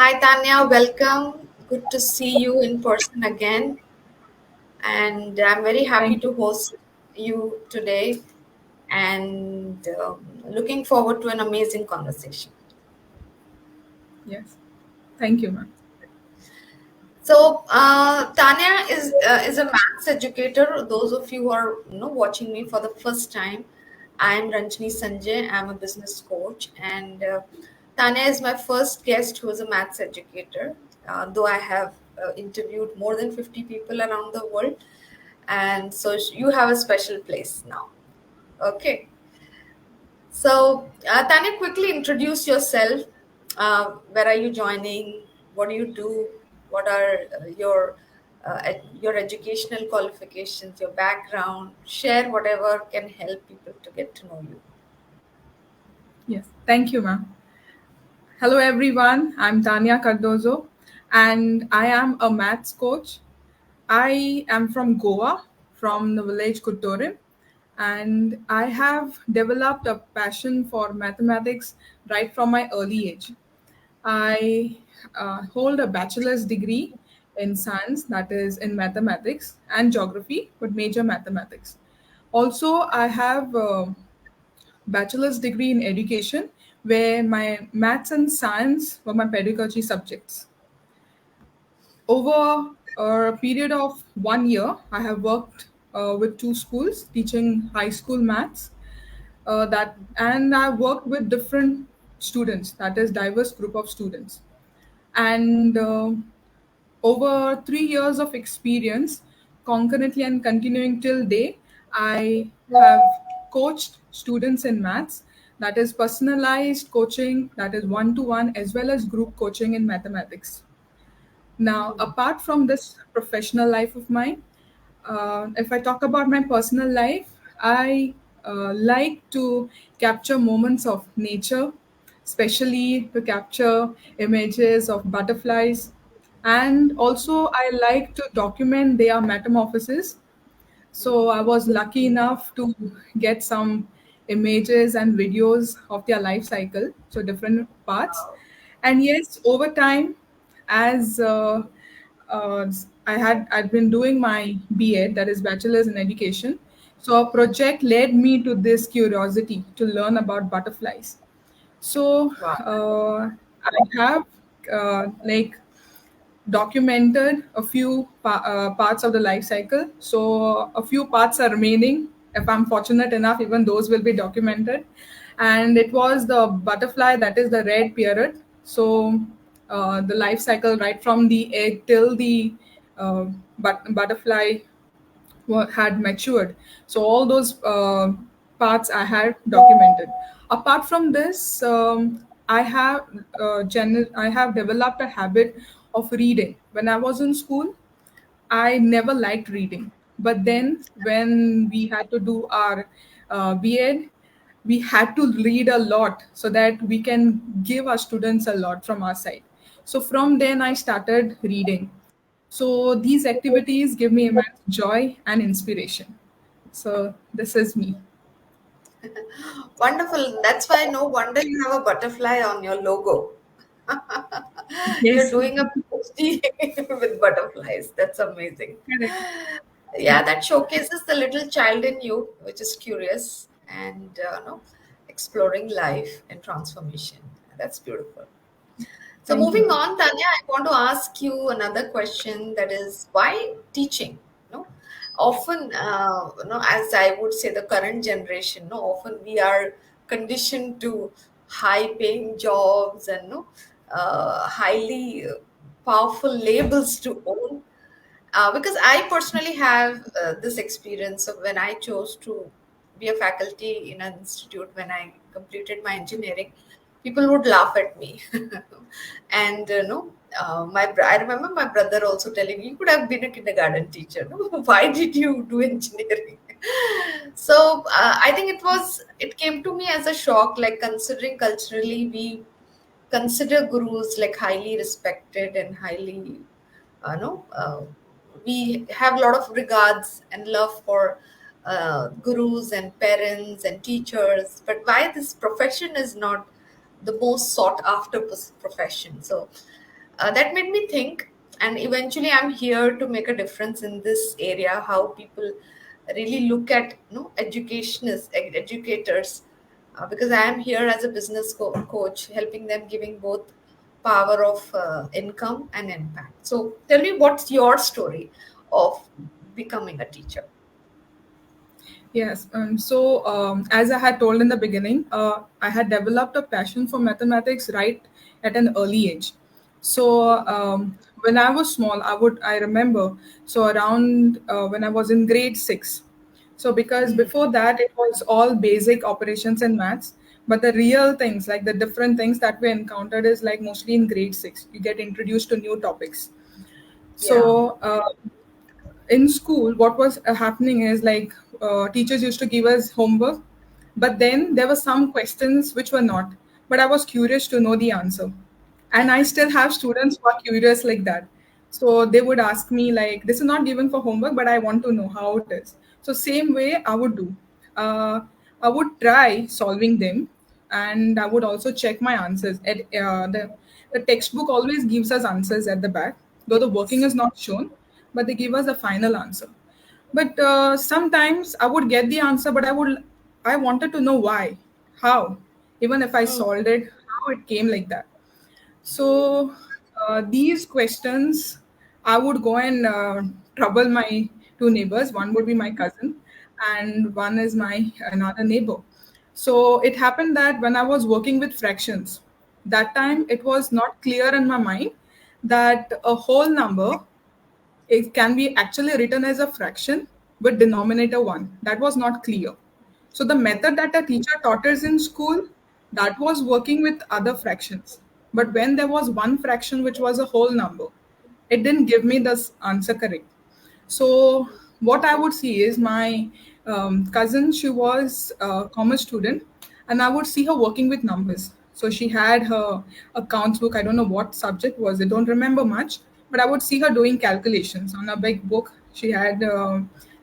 Hi Tanya, welcome. Good to see you in person again. And I'm very happy Thank to you. host you today and looking forward to an amazing conversation. Yes. Thank you, ma'am. Tanya is a maths educator. Those of you who are watching me for the first time, I'm Ranjini Sanjay. I'm a business coach, and Tanya is my first guest who is a maths educator. Though I have interviewed more than 50 people around the world, and so you have a special place now. Okay. Tanya, quickly introduce yourself. Where are you joining? What do you do? What are your educational qualifications, your background? Share whatever can help people to get to know you. Yes. Thank you, ma'am. Hello, everyone. I'm Tania Cardozo, and I am a maths coach. I am from Goa, from the village Kuttorim, and I have developed a passion for mathematics right from my early age. I hold a bachelor's degree in science, that is in mathematics and geography, but major mathematics. Also, I have bachelor's degree in education where my maths and science were my pedagogy subjects. Over a period of 1 year, I have worked with two schools teaching high school maths. And I worked with different students, that is diverse group of students. And over 3 years of experience, concurrently and continuing till day, I have coached students in maths, that is personalized coaching, that is one to one, as well as group coaching in mathematics. Now, apart from this professional life of mine, if I talk about my personal life, I like to capture moments of nature, especially to capture images of butterflies. And also, I like to document their metamorphosis. So I was lucky enough to get some images and videos of their life cycle, so different parts. And yes, over time, as I'd been doing my BEd, that is Bachelor's in Education. So a project led me to this curiosity to learn about butterflies. So Wow. I have like documented a few parts of the life cycle. So a few parts are remaining. If I'm fortunate enough, even those will be documented. And it was the butterfly, that is the red period. So the life cycle right from the egg till the uh, butterfly had matured. So all those parts I had documented. Apart from this, I have developed a habit of reading. When I was in school, I never liked reading. But then when we had to do our BEd, we had to read a lot so that we can give our students a lot from our side. So from then I started reading. So these activities give me immense joy and inspiration. So this is me. Wonderful. That's why no wonder you have a butterfly on your logo. You're Yes, doing a PhD with butterflies. That's amazing. correct. Yeah, that showcases the little child in you, which is curious and exploring life and transformation. That's beautiful. So Thank you, moving ma'am. on, Tanya, I want to ask you another question. That is, why teaching? No, often, as I would say, the current generation. No, often we are conditioned to high-paying jobs and highly powerful labels to own. Because I personally have this experience of when I chose to be a faculty in an institute when I completed my engineering, people would laugh at me. And no, I remember my brother also telling me, you could have been a kindergarten teacher. No? Why did you do engineering? I think it came to me as a shock, like considering culturally we consider gurus like highly respected and highly no we have a lot of regards and love for gurus and parents and teachers, but why this profession is not the most sought after profession. So that made me think, and eventually I'm here to make a difference in this area, how people really look at, educators, because I am here as a business coach, helping them, giving both power of income and impact. So tell me, what's your story of becoming a teacher? Yes. As I had told in the beginning, I had developed a passion for mathematics right at an early age. When I was small, I remember, so around when I was in grade six. So because before that, it was all basic operations and maths. But the real things, like the different things that we encountered, is like mostly in grade six. You get introduced to new topics. Yeah. In school, what was happening is like teachers used to give us homework, but then there were some questions which were not, but I was curious to know the answer. And I still have students who are curious like that. So they would ask me like, this is not given for homework, but I want to know how it is. So same way I would do. uh, I would try solving them, and I would also check my answers at the textbook always gives us answers at the back, though the working Yes. is not shown, but they give us a final answer. But sometimes I would get the answer, but I wanted to know why, how, even if I Mm. solved it, how it came like that. So these questions, I would go and trouble my two neighbors. One would be my cousin, and one is my another neighbor. So it happened that when I was working with fractions, that time it was not clear in my mind that a whole number, it can be actually written as a fraction with denominator 1. That was not clear. So the method that a teacher taught us in school, that was working with other fractions. But when there was one fraction which was a whole number, it didn't give me this answer correct. So what I would see is my cousin, she was a commerce student, and I would see her working with numbers. So she had her accounts book. I don't know what subject was it. Don't remember much, but I would see her doing calculations on a big book. She had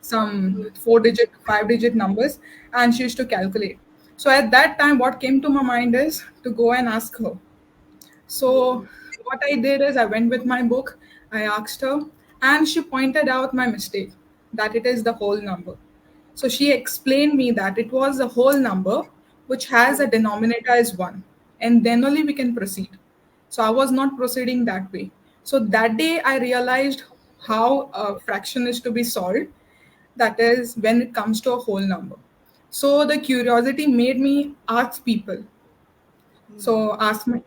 some 4-digit, 5-digit numbers, and she used to calculate. So at that time, what came to my mind is to go and ask her. So what I did is I went with my book, I asked her, and she pointed out my mistake, that it is the whole number. So she explained me that it was a whole number which has a denominator as 1, and then only we can proceed. So I was not proceeding that way. So that day I realized how a fraction is to be solved, that is when it comes to a whole number. So the curiosity made me ask people, so asked my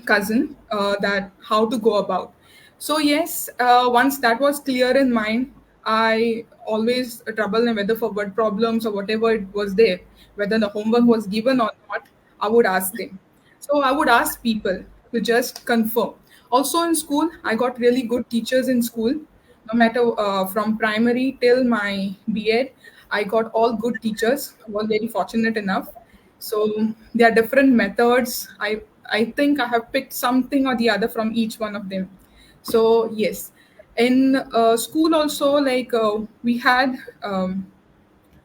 cousin that how to go about. So yes, once that was clear in mind, I always trouble them whether for word problems or whatever it was there, whether the homework was given or not, I would ask them. So I would ask people to just confirm. Also in school, I got really good teachers in school. No matter from primary till my B.Ed, I got all good teachers. I was very fortunate enough. So there are different methods. I think I have picked something or the other from each one of them. So yes, in school also, like we had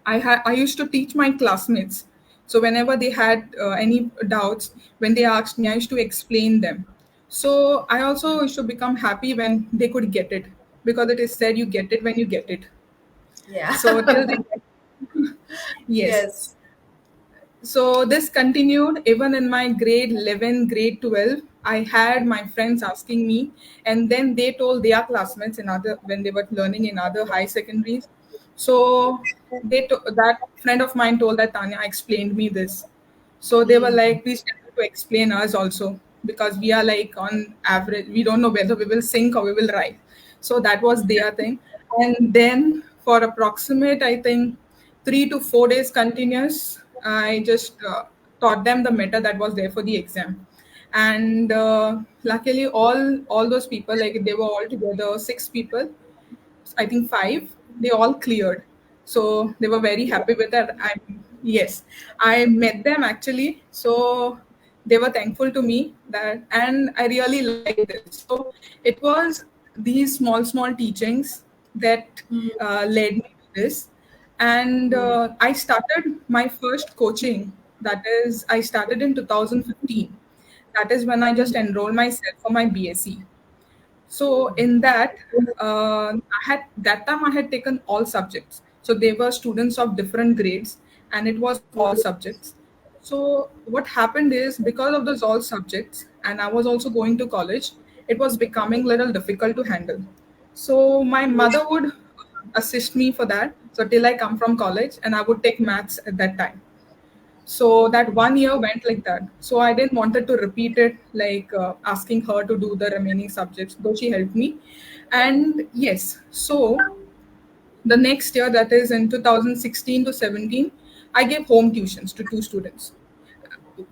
I used to teach my classmates. So whenever they had any doubts, when they asked me, I used to explain them. So I also used to become happy when they could get it, because it is said you get it when you get it. Yeah. So till they get, yes. Yes. So this continued even in my grade 11, grade 12. I had my friends asking me, and then they told their classmates in other when they were learning in other high secondaries. So that friend of mine told that Tanya explained me this. So they were like, please tell her to explain us also, because we are like on average, we don't know whether we will sink or we will rise. So that was their thing. And then for approximate, I think 3 to 4 days continuous, I just taught them the meta that was there for the exam. And luckily, all those people, like they were all together 6 people, I think 5, they all cleared. So they were very happy with that. Yes, I met them actually. So they were thankful to me that, and I really liked this. So it was these small teachings that led me to this. And I started my first coaching. That is, I started in 2015. That is when I just enrolled myself for my BSc. So in that, I had that time I had taken all subjects. So they were students of different grades, and it was all subjects. So what happened is, because of those all subjects, and I was also going to college, it was becoming little difficult to handle. So my mother would assist me for that. So till I come from college, and I would take maths at that time. So that 1 year went like that. So I didn't wanted to repeat it, like asking her to do the remaining subjects, though she helped me. And yes, so the next year, that is in 2016 to 17, I gave home tuitions to two students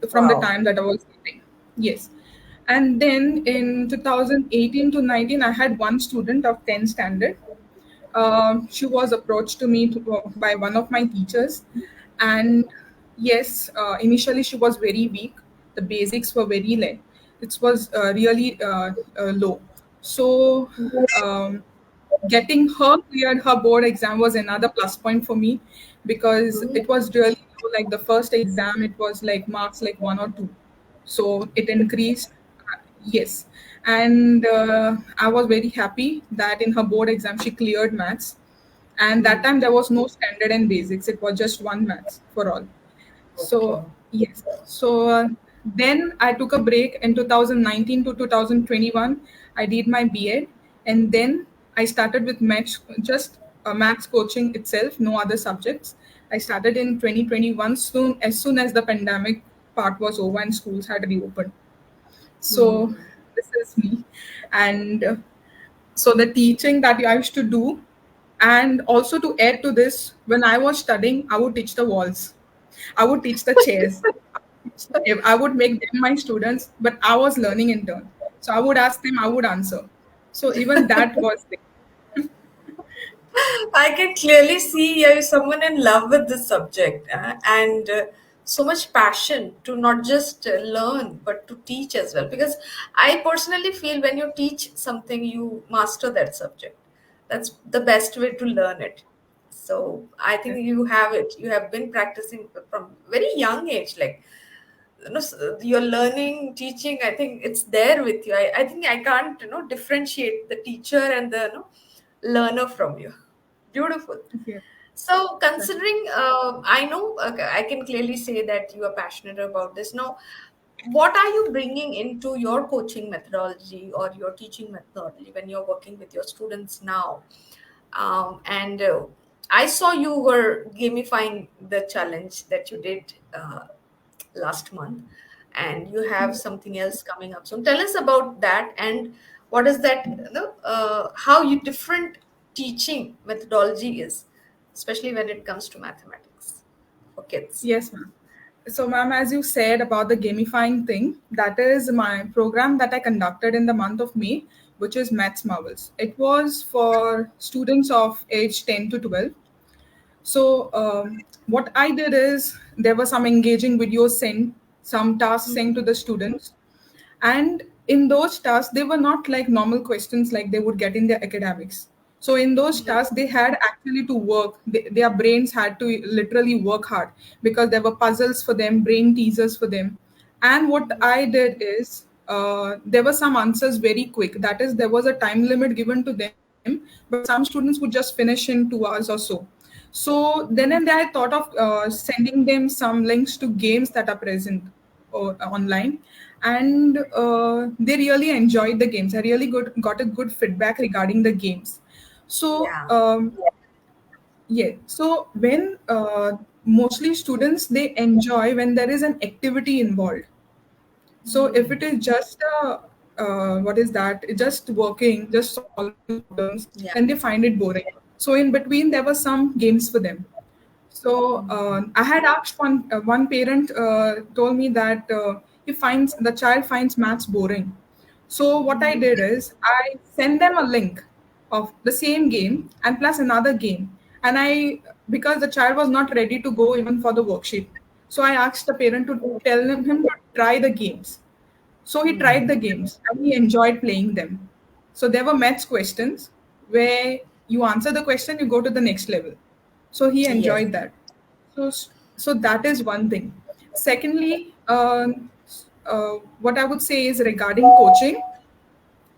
from the Wow. time that I was living. Yes. And then in 2018 to 19, I had one student of 10th standard. She was approached to me by one of my teachers, and yes, initially she was very weak. The basics were very low. It was really low. So um, getting her cleared her board exam was another plus point for me, because it was really low. Like the first exam, it was like marks like one or two, so it increased. Yes, and I was very happy that in her board exam she cleared maths, and that time there was no standard and basics, it was just one maths for all. Okay. So yes, so then I took a break in 2019 to 2021. I did my B.Ed, and then I started with maths, just maths coaching itself, no other subjects. I started in 2021, soon as the pandemic part was over and schools had reopened. So this is me, and so the teaching that I used to do, and also to add to this, when I was studying, I would teach the walls, I would teach the chairs, I would make them my students, but I was learning in turn. So I would ask them, I would answer. So even that was there. I can clearly see someone in love with this subject, and so much passion to not just learn but to teach as well. Because I personally feel when you teach something, you master that subject. That's the best way to learn it. So I think you have it. You have been practicing from very young age, like you're learning, teaching. I think it's there with you. I think I can't differentiate the teacher and the learner from you. Beautiful. Yeah, So, exactly. considering, I know, I can clearly say that you are passionate about this. Now, what are you bringing into your coaching methodology or your teaching methodology when you're working with your students now? And I saw you were gamifying the challenge that you did last month, and you have something else coming up. So, tell us about that, and what is that, how you different teaching methodology is, especially when it comes to mathematics for kids. Yes, ma'am. So, ma'am, as you said about the gamifying thing, that is my program that I conducted in the month of May, which is Maths Marvels. It was for students of age 10 to 12. So what I did is, there were some engaging videos sent, some tasks sent to the students, and in those tasks they were not like normal questions like they would get in their academics. So in those tasks they had actually to work. Their brains had to literally work hard, because there were puzzles for them, brain teasers for them. And what I did is, there were some answers very quick. That is, there was a time limit given to them, but some students would just finish in 2 hours or so. So then and there, I thought of sending them some links to games that are present online, and they really enjoyed the games. I really got a good feedback regarding the games. So Yeah. yeah, so when mostly students, they enjoy when there is an activity involved. So if it is just what is that? Just working, just solving problems, then Yeah. they find it boring. So in between, there were some games for them. So I had asked one parent told me that the child finds maths boring. So what I did is, I sent them a link of the same game and plus another game, and I, because the child was not ready to go even for the worksheet, so I asked the parent to tell him to try the games. So he tried the games and he enjoyed playing them. So there were maths questions where you answer the question, you go to the next level. So he Yes. enjoyed that. So so that is one thing. Secondly, what I would say is regarding coaching.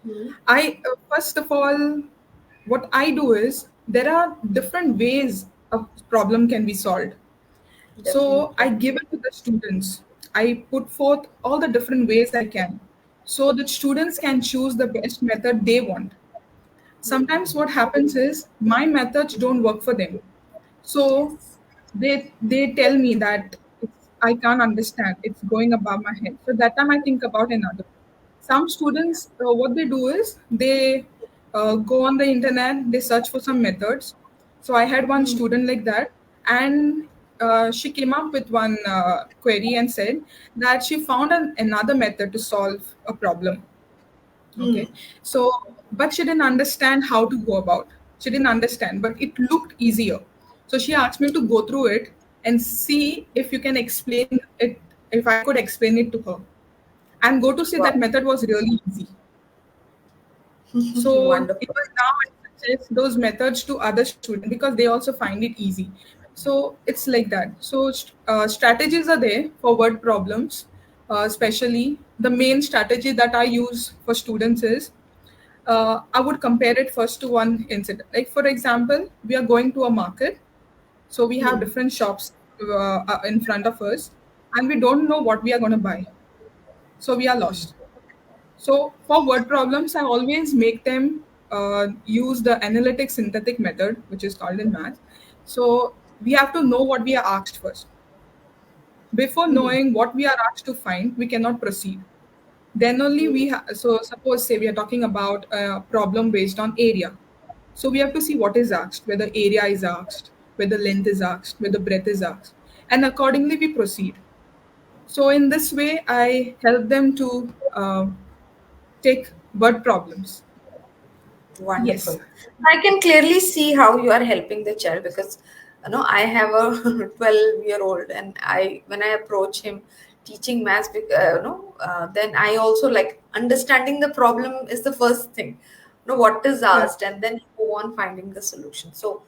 Hmm. I first of all, what I do is there are different ways a problem can be solved. So I Definitely. give it to the students. I put forth all the different ways I can, so that students can choose the best method they want. Sometimes what happens is my methods don't work for them, so Yes. they tell me that I can't understand, it's going above my head. So that time I think about another. Some students, what they do is they go on the internet, they search for some methods. So I had one Hmm. student like that, and she came up with one query and said that she found another method to solve a problem. Hmm. Okay. So, but she didn't understand how to go about. She didn't understand, but it looked easier. So she asked me to go through it and see if you can explain it, if I could explain it to her. And go to see that Wow. method was really easy. So it Wonderful. was now I suggest those methods to other students because they also find it easy. So it's like that. So strategies are there for word problems, especially the main strategy that I use for students is I would compare it first to one incident. Like, for example, we are going to a market, so we have Hmm. different shops in front of us, and we don't know what we are going to buy. So we are lost. So for word problems, I always make them use the analytic synthetic method, which is called in math. So we have to know what we are asked first. Before Hmm. knowing what we are asked to find, we cannot proceed. Then only so suppose say we are talking about a problem based on area. So we have to see what is asked, whether area is asked, whether length is asked, whether breadth is asked, and accordingly we proceed. So in this way, I help them to take word problems. Yes. Wonderful. I can clearly see how you are helping the child because I have a 12-year-old, and I when I approach him teaching maths, then I also like understanding the problem is the first thing. What is Correct. asked, and then you go on finding the solution. So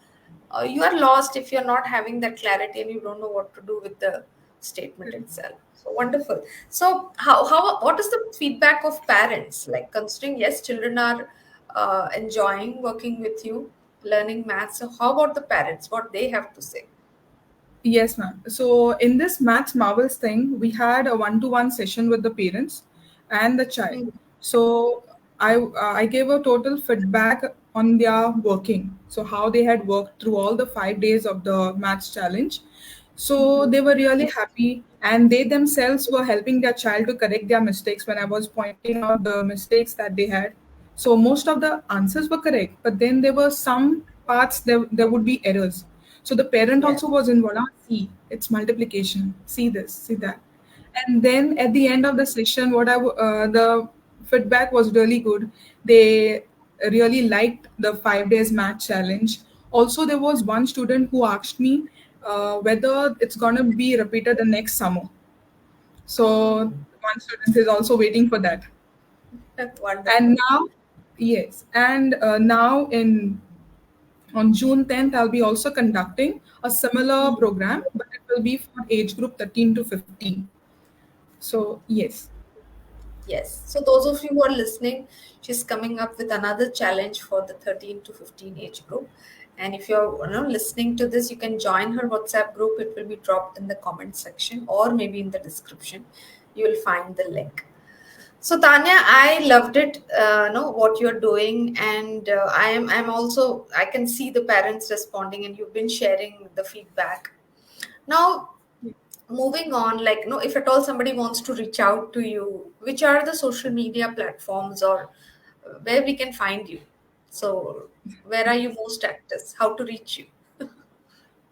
you are lost if you're not having that clarity and you don't know what to do with the statement Correct. itself. So wonderful. So how what is the feedback of parents, like considering yes children are enjoying working with you, learning maths, so how about the parents, what they have to say? Yes, ma'am. So in this Maths Marvels thing, we had a one-to-one session with the parents and the child. Hmm. So I gave a total feedback on their working. So how they had worked through all the 5 days of the maths challenge. So they were really happy, and they themselves were helping their child to correct their mistakes when I was pointing out the mistakes that they had. So most of the answers were correct, but then there were some parts there would be errors. So the parent Yeah. also was involved. "Ah, see, it's multiplication. See this, see that." And then at the end of the session, the feedback was really good. They really liked the 5 days math challenge. Also, there was one student who asked me whether it's gonna be repeated the next summer. So one student is also waiting for that. Wonderful. And now, yes, and now in on June 10th, I'll be also conducting a similar program, but it will be for age group 13 to 15. So yes, Yes. So those of you who are listening, she's coming up with another challenge for the 13 to 15 age group. And if you're listening to this, you can join her WhatsApp group. It will be dropped in the comment section or maybe in the description. You will find the link. So Tanya, I loved it. Know what you're doing, and I'm also I can see the parents responding, and you've been sharing the feedback. Now, moving on, like no, if at all somebody wants to reach out to you, which are the social media platforms or where we can find you? So, where are you most active? How to reach you?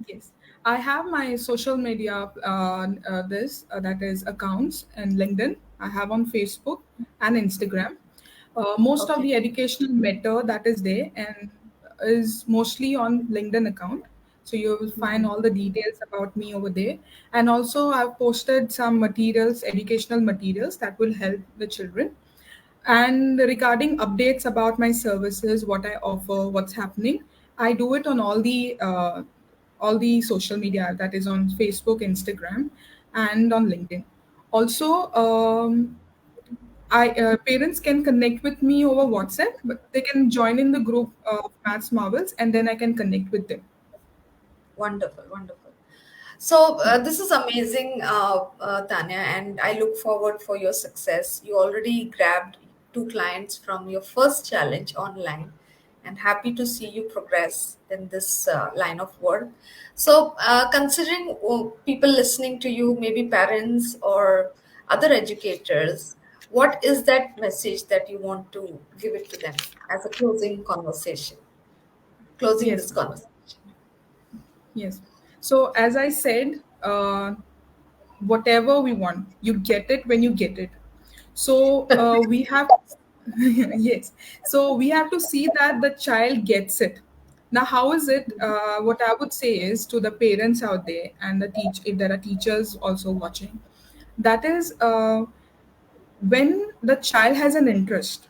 yes. I have my social media, that is accounts and LinkedIn. I have on Facebook and Instagram. Most of Okay. the educational matter that is there and is mostly on LinkedIn account. So you will find all the details about me over there. And also I've posted some materials, educational materials that will help the children. And regarding updates about my services, what I offer, what's happening, I do it on all the social media that is on Facebook, Instagram, and on LinkedIn. Also, I parents can connect with me over WhatsApp, but they can join in the group of Maths Marvels, and then I can connect with them. Wonderful, wonderful. So Yeah. this is amazing, Tanya, and I look forward for your success. You already grabbed two clients from your first challenge online, and happy to see you progress in this line of work. So, considering people listening to you, maybe parents or other educators, what is that message that you want to give it to them as a closing conversation? Closing Yes, this conversation. yes. So as I said, whatever we want, you get it when you get it. So we have, yes. So we have to see that the child gets it. Now, how is it? What I would say is to the parents out there and the if there are teachers also watching, that is when the child has an interest,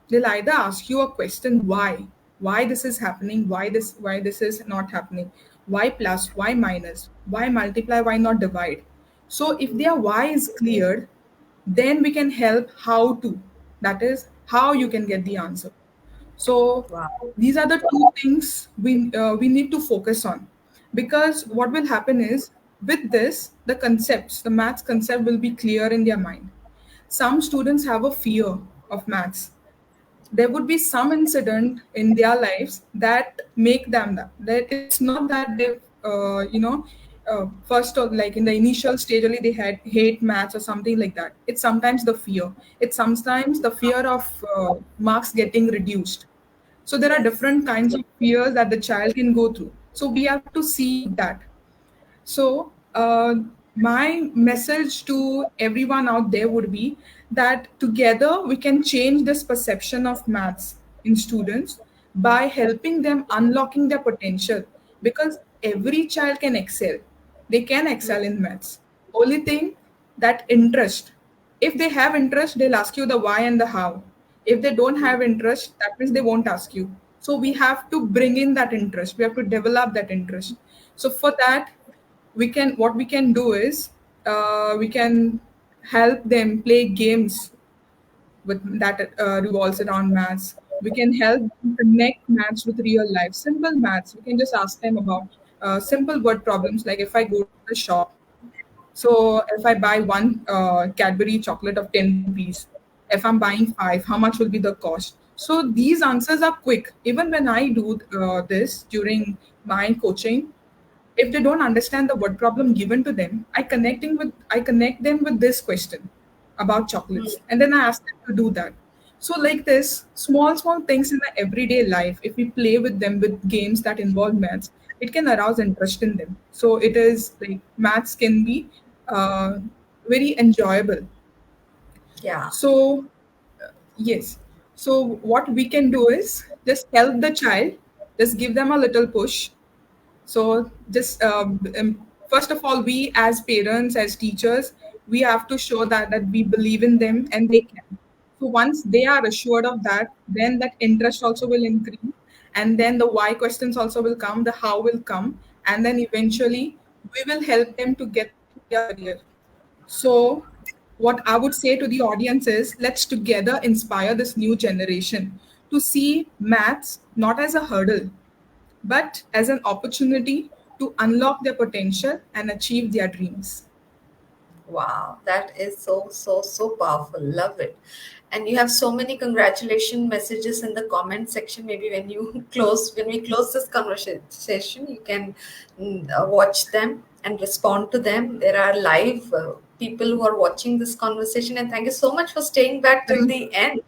they'll either ask you a question, why this is happening, why this is not happening, why plus, why minus, why multiply, why not divide. So if their why is cleared, then we can help how to, that is how you can get the answer. So Wow. these are the two things we need to focus on, because what will happen is with this the concepts, the maths concept will be clear in their mind. Some students have a fear of maths. There would be some incident in their lives that make them that it's not that they first or like in the initial stage only they had hate maths or something like that. It's sometimes the fear, it's sometimes the fear of marks getting reduced. So there are Yes. different kinds of fears that the child can go through, so we have to see that. So, my message to everyone out there would be that together we can change this perception of maths in students by helping them unlocking their potential, because every child can excel. They can excel in maths. Only thing, that interest. If they have interest, they'll ask you the why and the how. If they don't have interest, that means they won't ask you. So we have to bring in that interest. We have to develop that interest. So for that, we can what we can do is we can help them play games with that revolves around maths. We can help them connect maths with real life, simple maths. We can just ask them about simple word problems, like if I go to the shop, so if I buy one Cadbury chocolate of 10 rupees, if I'm buying five, how much will be the cost? So these answers are quick. Even when I do this during my coaching, if they don't understand the word problem given to them, I connect them with this question about chocolates, and then I ask them to do that. So like this, small things in the everyday life, if we play with them with games that involve maths, it can arouse interest in them. So it is like maths can be uh, very enjoyable. Yeah. So yes. So what we can do is just help the child, just give them a little push. So just first of all, we as parents, as teachers, we have to show that we believe in them and they can. So once they are assured of that, then that interest also will increase, and then the why questions also will come, the how will come, and then eventually we will help them to get into their career. So what I would say to the audience is, let's together inspire this new generation to see maths not as a hurdle, but as an opportunity to unlock their potential and achieve their dreams. Wow, that is so, so, so powerful. Love it. And you have so many congratulation messages in the comment section. Maybe when you when we close this conversation, you can watch them and respond to them. There are live people who are watching this conversation. And thank you so much for staying back till Thank, the end.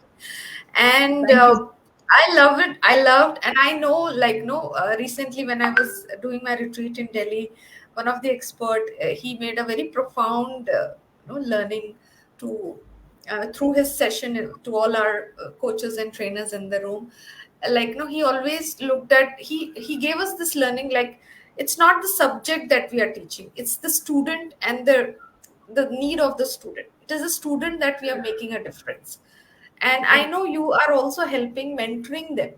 And thank you. I love it. I loved, and I know, like, no, recently when I was doing my retreat in Delhi, one of the expert, he made a very profound, learning to through his session to all our coaches and trainers in the room. Like, no, he always looked at he gave us this learning, like it's not the subject that we are teaching; it's the student and the need of the student. It is the student that we are making a difference. And I Correct. know you are also helping mentoring them,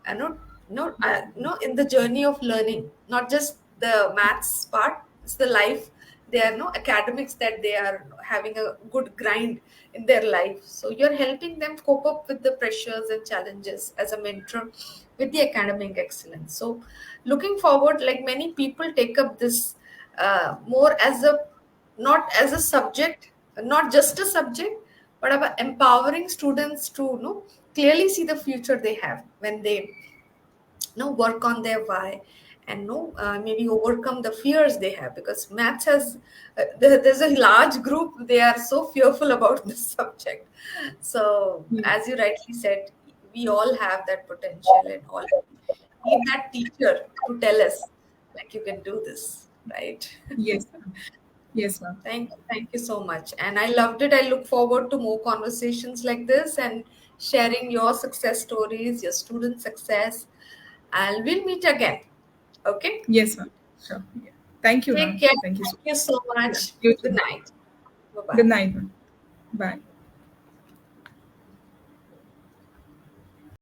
Yes. no, in the journey of learning, not just the maths part, it's the life they are no academics, that they are having a good grind in their life. So you're helping them cope up with the pressures and challenges as a mentor with the academic excellence. So looking forward, like many people take up this more as a, not as a subject, not just a subject, but about empowering students to, clearly see the future they have when they, work on their why, and maybe overcome the fears they have, because maths has there's a large group, they are so fearful about this subject. So Yes, as you rightly said, we all have that potential, and all need that teacher to tell us, like, you can do this, right? yes, ma'am. Yes, ma'am. Thank you so much. And I loved it. I look forward to more conversations like this and sharing your success stories, your student success. And we'll meet again. Okay? Yes, ma'am. Sure. Yeah. Thank you, Take ma'am. care. Thank you so Thank you so much. Yeah, much. you Good too. night. Bye bye. Good night, ma'am. Bye.